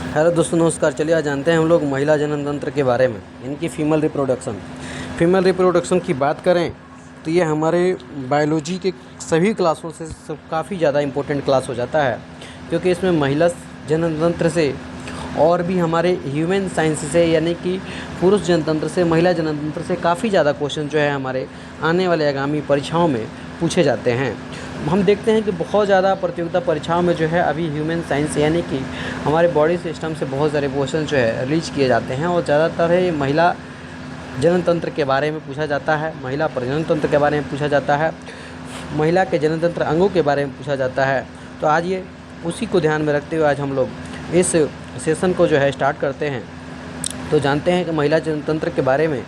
Hello दोस्तों, नमस्कार। चलिए आज जानते हैं हम लोग महिला जनन तंत्र के बारे में, इनकी फीमेल रिप्रोडक्शन की बात करें तो ये हमारे बायोलॉजी के सभी क्लासों से सब काफ़ी ज़्यादा इम्पोर्टेंट क्लास हो जाता है, क्योंकि इसमें महिला जनन तंत्र से और भी हमारे ह्यूमन साइंस से यानी कि पुरुष जनतंत्र से महिला जनन तंत्र से काफ़ी ज़्यादा क्वेश्चन जो है हमारे आने वाले आगामी परीक्षाओं में पूछे जाते हैं। हम देखते हैं कि बहुत ज़्यादा प्रतियोगिता परीक्षाओं में जो है अभी ह्यूमन साइंस यानी कि हमारे बॉडी सिस्टम से बहुत सारे क्वेश्चन जो है रिलीज किए जाते हैं, और ज़्यादातर है महिला जनन तंत्र के बारे में पूछा जाता है, महिला प्रजनन तंत्र के बारे में पूछा जाता है, महिला के जनन तंत्र अंगों के बारे में पूछा जाता है। तो आज ये उसी को ध्यान में रखते हुए आज हम लोग इस सेशन को जो है स्टार्ट करते हैं। तो जानते हैं कि महिला जनन तंत्र के बारे में।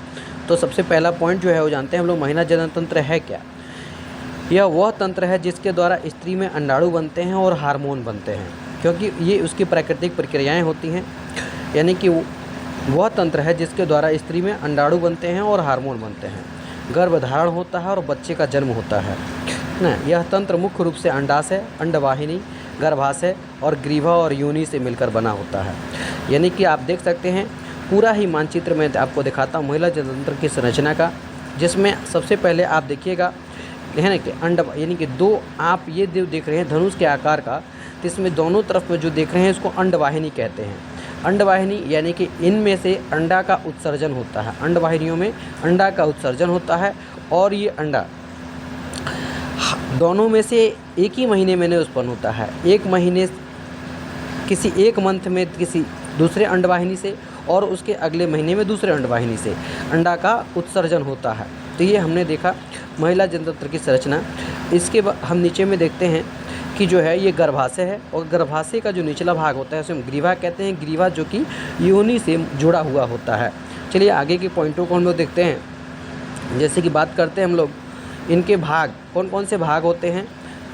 तो सबसे पहला पॉइंट जो है वो जानते हैं हम लोग, महिला जनन तंत्र है क्या। यह वह तंत्र है जिसके द्वारा स्त्री में अंडाणु बनते हैं और हार्मोन बनते हैं, क्योंकि ये उसकी प्राकृतिक प्रक्रियाएं होती हैं। यानी कि वह तंत्र है जिसके द्वारा स्त्री में अंडाणु बनते हैं और हार्मोन बनते हैं, गर्भधारण होता है और बच्चे का जन्म होता है ना। यह तंत्र मुख्य रूप से अंडाशय, अंडवाहिनी, गर्भाशय और ग्रीवा और योनि से मिलकर बना होता है। यानी कि आप देख सकते हैं पूरा ही मानचित्र में आपको दिखाता हूँ महिला जनन तंत्र की संरचना का, जिसमें सबसे पहले आप देखिएगा है ना कि अंड यानी कि दो आप ये देख रहे हैं धनुष के आकार का, तो इसमें दोनों तरफ में जो देख रहे हैं इसको अंडवाहिनी कहते हैं। अंडवाहिनी यानी कि इनमें से अंडा का उत्सर्जन होता है, अंडवाहिनियों में अंडा का उत्सर्जन होता है, और ये अंडा दोनों में से एक ही महीने में उत्पन्न होता है। एक महीने किसी एक मंथ में किसी दूसरे अंडवाहिनी से और उसके अगले महीने में दूसरे अंडवाहिनी से अंडा का उत्सर्जन होता है। तो ये हमने देखा महिला जनन तंत्र की संरचना। इसके बाद हम नीचे में देखते हैं कि जो है ये गर्भाशय है, और गर्भाशय का जो निचला भाग होता है उसे हम ग्रीवा कहते हैं। ग्रीवा जो कि योनि से जुड़ा हुआ होता है। चलिए आगे के पॉइंटों को हम लोग देखते हैं। जैसे कि बात करते हैं हम लोग इनके भाग, कौन कौन से भाग होते हैं।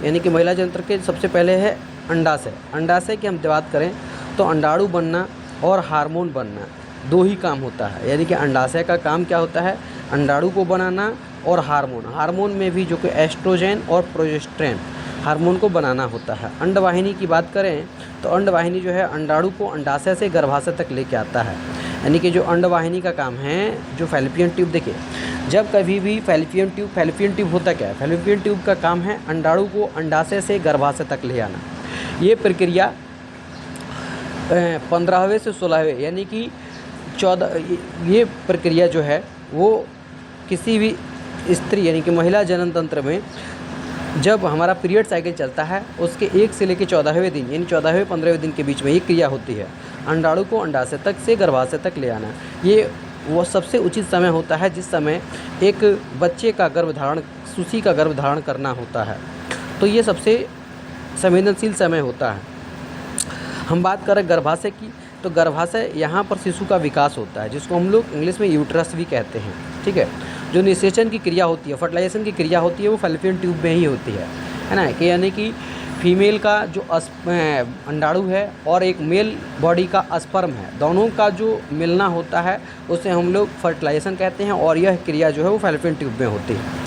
यानी कि महिला जनन तंत्र के सबसे पहले है अंडाशय। अंडाशय की हम बात करें तो अंडाणु बनना और हार्मोन बनना दो ही काम होता है। यानी कि अंडाशय का काम क्या होता है, अंडाणु को बनाना और हार्मोन में भी जो कि एस्ट्रोजन और प्रोजेस्टेरोन हार्मोन को बनाना होता है। अंडवाहिनी की बात करें तो अंडवाहिनी जो है अंडाणु को अंडाशय से गर्भाशय तक लेके आता है। यानी कि जो अंडवाहिनी का काम है, जो फैलोपियन ट्यूब, देखिए जब कभी भी फैलोपियन ट्यूब होता क्या है, फैलोपियन ट्यूब का काम है अंडाणु को अंडाशय से गर्भाशय तक ले आना। ये प्रक्रिया 15वें से 16वें यानी कि 14 ये प्रक्रिया जो है वो किसी भी स्त्री यानी कि महिला जनन तंत्र में जब हमारा पीरियड साइकिल चलता है उसके 1 से लेकर 14वें दिन यानी 14वें 15वें दिन के बीच में ये क्रिया होती है। अंडाणु को अंडाशय तक से गर्भाशय तक ले आना, ये वो सबसे उचित समय होता है जिस समय एक बच्चे का गर्भधारण, शिशु का गर्भधारण करना होता है। तो ये सबसे संवेदनशील समय होता है। हम बात करें गर्भाशय की, तो गर्भाशय यहाँ पर शिशु का विकास होता है, जिसको हम लोग इंग्लिश में यूट्रस भी कहते हैं। ठीक है, जो निषेचन की क्रिया होती है, फर्टिलाइजेशन की क्रिया होती है, वो फैलोपियन ट्यूब में ही होती है ना। कि यानी कि फीमेल का जो अंडाणु है और एक मेल बॉडी का स्पर्म है, दोनों का जो मिलना होता है उसे हम लोग फर्टिलाइजेशन कहते हैं, और यह क्रिया जो है वो फैलोपियन ट्यूब में होती है।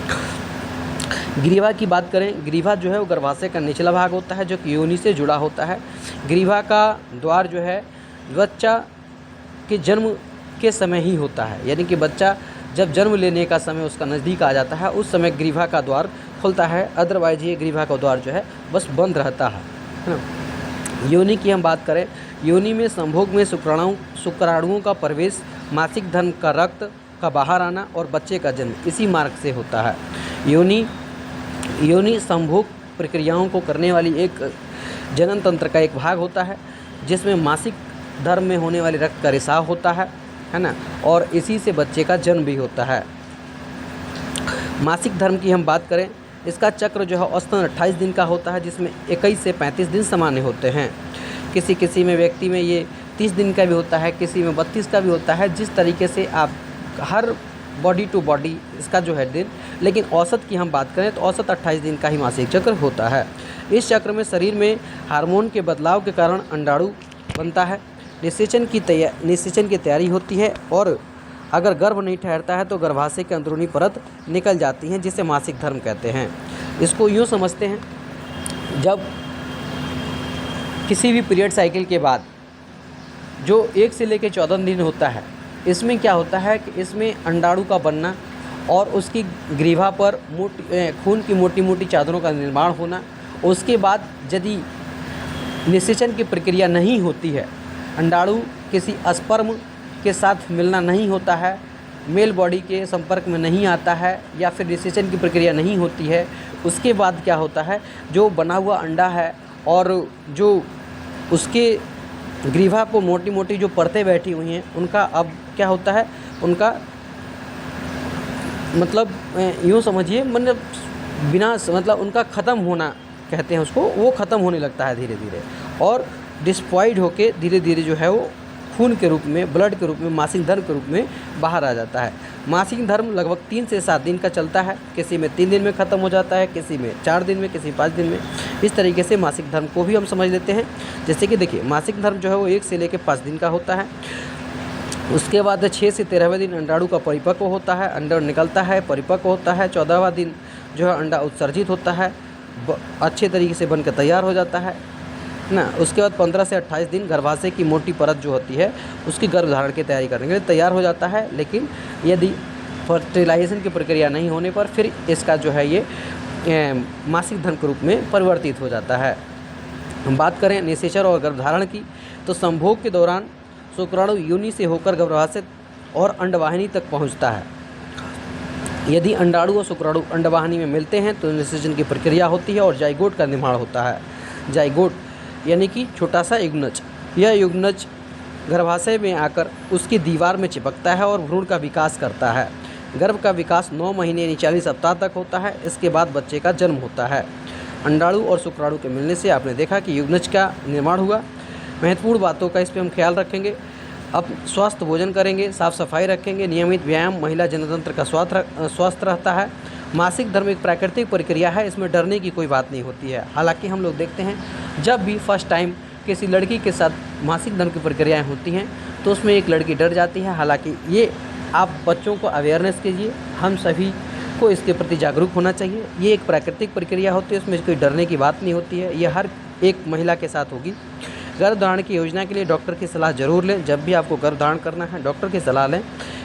ग्रीवा की बात करें, ग्रीवा जो है वो गर्भाशय का निचला भाग होता है जो कि योनि से जुड़ा होता है। ग्रीवा का द्वार जो है बच्चा के जन्म के समय ही होता है। यानी कि बच्चा जब जन्म लेने का समय उसका नज़दीक आ जाता है उस समय ग्रीवा का द्वार खुलता है, अदरवाइज ये ग्रीवा का द्वार जो है बस बंद रहता है ना। योनि की हम बात करें, योनि में संभोग में शुक्राणुओं का प्रवेश, मासिक धर्म का रक्त का बाहर आना और बच्चे का जन्म इसी मार्ग से होता है। योनि संभोग प्रक्रियाओं को करने वाली एक जनन तंत्र का एक भाग होता है, जिसमें मासिक धर्म में होने वाले रक्त का रिसाव होता है ना, और इसी से बच्चे का जन्म भी होता है। मासिक धर्म की हम बात करें, इसका चक्र जो है औसतन 28 दिन का होता है, जिसमें 21 से 35 दिन सामान्य होते हैं। किसी में व्यक्ति में ये 30 दिन का भी होता है, किसी में 32 का भी होता है। जिस तरीके से आप हर बॉडी टू बॉडी इसका जो है दिन, लेकिन औसत की हम बात करें तो औसत 28 दिन का ही मासिक चक्र होता है। इस चक्र में शरीर में हार्मोन के बदलाव के कारण अंडाणु बनता है, निषेचन की तैयारी होती है, और अगर गर्भ नहीं ठहरता है तो गर्भाशय की अंदरूनी परत निकल जाती है, जिसे मासिक धर्म कहते हैं। इसको यूँ समझते हैं, जब किसी भी पीरियड साइकिल के बाद जो 1 से लेकर 14 दिन होता है, इसमें क्या होता है कि इसमें अंडाणु का बनना और उसकी ग्रीवा पर खून की मोटी मोटी चादरों का निर्माण होना। उसके बाद यदि निषेचन की प्रक्रिया नहीं होती है, अंडाणु किसी स्पर्म के साथ मिलना नहीं होता है, मेल बॉडी के संपर्क में नहीं आता है, या फिर निषेचन की प्रक्रिया नहीं होती है, उसके बाद क्या होता है, जो बना हुआ अंडा है और जो उसके ग्रीवा पर मोटी मोटी जो परतें बैठी हुई हैं, उनका अब क्या होता है, उनका मतलब यूँ समझिए मतलब विनाश, मतलब उनका ख़त्म होना कहते हैं उसको, वो ख़त्म होने लगता है धीरे धीरे, और डिस्प्लॉयड होके धीरे धीरे जो है वो खून के रूप में, ब्लड के रूप में, मासिक धर्म के रूप में बाहर आ जाता है। मासिक धर्म लगभग 3 से 7 दिन का चलता है, किसी में 3 दिन में ख़त्म हो जाता है, किसी में 4 दिन में, किसी 5 दिन में। इस तरीके से मासिक धर्म को भी हम समझ लेते हैं। जैसे कि देखिए, मासिक धर्म जो है वो 1 से लेकर 5 दिन का होता है। उसके बाद 6 से 13वें दिन अंडाणु का परिपक्व होता है, अंडा निकलता है, परिपक्व होता है। 14वां दिन जो है अंडा उत्सर्जित होता है, अच्छे तरीके से बनकर तैयार हो जाता है ना। उसके बाद 15 से 28 दिन गर्भाशय की मोटी परत जो होती है उसकी गर्भधारण की तैयारी करने के लिए तैयार हो जाता है। लेकिन यदि फर्टिलाइजेशन की प्रक्रिया नहीं होने पर फिर इसका जो है ये मासिक धर्म के रूप में परिवर्तित हो जाता है। हम बात करें निषेचन और गर्भधारण की, तो संभोग के दौरान शुक्राणु योनि से होकर गर्भाशय और अंडवाहिनी तक पहुंचता है। यदि अंडाणु और शुक्राणु अंडवाहिनी में मिलते हैं तो निषेचन की प्रक्रिया होती है और जाइगोट का निर्माण होता है। जाइगोट यानी कि छोटा सा युग्नज, यह युग्नज गर्भाशय में आकर उसकी दीवार में चिपकता है और भ्रूण का विकास करता है। गर्भ का विकास 9 महीने यानी 40 सप्ताह तक होता है। इसके बाद बच्चे का जन्म होता है। अंडाणु और शुक्राणु के मिलने से आपने देखा कि युग्नज का निर्माण हुआ। महत्वपूर्ण बातों का इस पर हम ख्याल रखेंगे। अब स्वस्थ भोजन करेंगे, साफ़ सफाई रखेंगे, नियमित व्यायाम, महिला जनतंत्र का स्वस्थ रहता है। मासिक धर्म एक प्राकृतिक प्रक्रिया है, इसमें डरने की कोई बात नहीं होती है। हालांकि हम लोग देखते हैं जब भी फर्स्ट टाइम किसी लड़की के साथ मासिक धर्म की प्रक्रियाएं होती हैं तो उसमें एक लड़की डर जाती है। हालांकि ये आप बच्चों को अवेयरनेस कीजिए, हम सभी को इसके प्रति जागरूक होना चाहिए। ये एक प्राकृतिक प्रक्रिया होती है, उसमें कोई डरने की बात नहीं होती है। ये हर एक महिला के साथ होगी। गर्भधारण की योजना के लिए डॉक्टर की सलाह जरूर लें। जब भी आपको गर्भधारण करना है डॉक्टर की सलाह लें।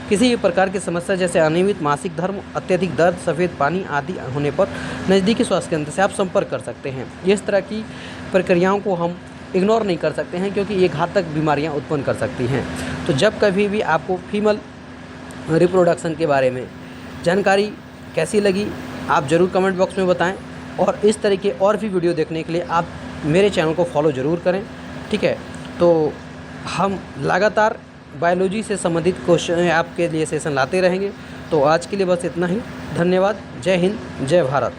किसी भी प्रकार की समस्या जैसे अनियमित मासिक धर्म, अत्यधिक दर्द, सफ़ेद पानी आदि होने पर नज़दीकी स्वास्थ्य केंद्र से आप संपर्क कर सकते हैं। इस तरह की प्रक्रियाओं को हम इग्नोर नहीं कर सकते हैं क्योंकि ये घातक बीमारियां उत्पन्न कर सकती हैं। तो जब कभी भी आपको फीमेल रिप्रोडक्शन के बारे में जानकारी कैसी लगी आप ज़रूर कमेंट बॉक्स में बताएं, और इस तरह के और भी वीडियो देखने के लिए आप मेरे चैनल को फॉलो ज़रूर करें। ठीक है, तो हम लगातार बायोलॉजी से संबंधित क्वेश्चन आपके लिए सेशन लाते रहेंगे। तो आज के लिए बस इतना ही। धन्यवाद। जय हिंद, जय भारत।